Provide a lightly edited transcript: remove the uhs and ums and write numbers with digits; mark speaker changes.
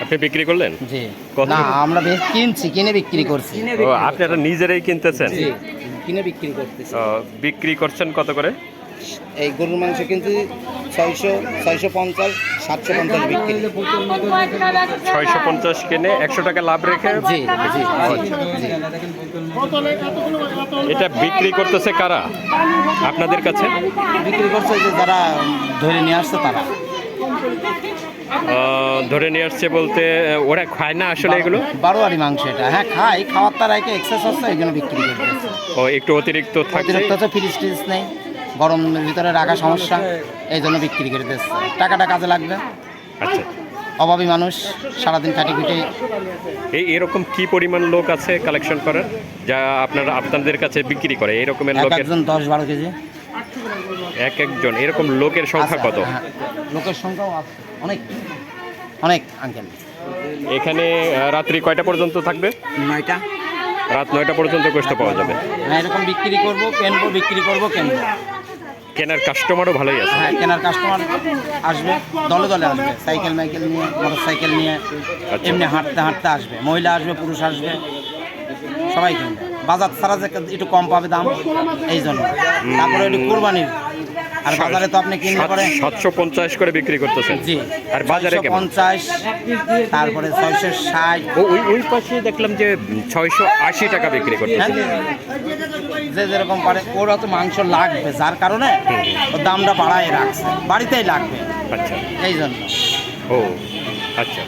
Speaker 1: আপনি বিক্রি করলেন?
Speaker 2: জি।
Speaker 1: কত?
Speaker 2: না, আমরা কিনছি, কিনে বিক্রি করছি।
Speaker 1: ও, আপনারা নিজেরাই কিনতেছেন?
Speaker 2: জি, কিনে বিক্রি করতেছি।
Speaker 1: বিক্রি করছেন কত করে?
Speaker 2: এই গরুর মাংস কিন্তু 600, 650, 750 বিক্রি।
Speaker 1: 650 কিনে 100 টাকা লাভ রেখে।
Speaker 2: জি জি জি।
Speaker 1: এটা বিক্রি করতেছে কারা আপনাদের কাছে?
Speaker 2: বিক্রি করছে যে যারা ধরে নিয়ে আসছে তারা।
Speaker 1: ধরে নিয়ে আসছে বলতে ওরা খায় না আসলে এগুলো?
Speaker 2: বারোয়ারি মাংস এটা, হ্যাঁ খাই, খাওয়ার তার আগে এক্সেস হচ্ছে, এই জন্য বিক্রি করতেছে।
Speaker 1: ও, একটু অতিরিক্ত থাকে।
Speaker 2: অতিরিক্ত হচ্ছে, ফ্রিজ টিজ নেই, গরমের ভিতরে রাখা সমস্যা, এই জন্য বিক্রি করে দিচ্ছে। টাকাটা কাজে লাগবে।
Speaker 1: আচ্ছা,
Speaker 2: অভাবী মানুষ সারাদিন খাটি খুঁটে।
Speaker 1: এরকম কি পরিমাণ লোক আছে কালেকশন করার, যা আপনাদের কাছে বিক্রি করে এরকমের লোকের?
Speaker 2: একজন 10-12 কেজি।
Speaker 1: এক একজন এরকম লোকের সংখ্যা কত?
Speaker 2: হ্যাঁ, লোকের সংখ্যাও আছে অনেক অনেক আঙ্কেল।
Speaker 1: এখানে রাত্রি কয়টা পর্যন্ত থাকবে?
Speaker 2: 9টা।
Speaker 1: রাত 9টা পর্যন্ত গোশত পাওয়া যাবে।
Speaker 2: হ্যাঁ, এরকম বিক্রি করবো, কিনবো, বিক্রি করবো, কিনবো।
Speaker 1: কেনার কাস্টমারও ভালোই আছে।
Speaker 2: হ্যাঁ, কেনার কাস্টমার আসবে, দলে দলে আসবে, সাইকেল মাইকেল নিয়ে, মোটর সাইকেল নিয়ে,
Speaker 1: আচ্ছা।
Speaker 2: এমনি হাঁটতে হাঁটতে আসবে, মহিলা আসবে, পুরুষ আসবে, সবাই কিনবে। বাজার ছাড়া যে একটু কম পাবে দাম, এই জন্য। তারপরে একটু কোরবানির, আর বাজারে তো আপনি কিনলে পরে
Speaker 1: 750 করে বিক্রি করতেছেন?
Speaker 2: জি।
Speaker 1: আর বাজারে কেমন?
Speaker 2: 50, তারপরে 660।
Speaker 1: ওই পাশে দেখলাম যে 680 টাকা বিক্রি করতেছে।
Speaker 2: হ্যাঁ, যে যেরকম পারে, ওরা তো মাংস লাগবে, যার কারণে ওর দামটা বাড়ায় রাখছে, বাড়িতেই লাগবে,
Speaker 1: আচ্ছা,
Speaker 2: এই জন্য।
Speaker 1: ও আচ্ছা।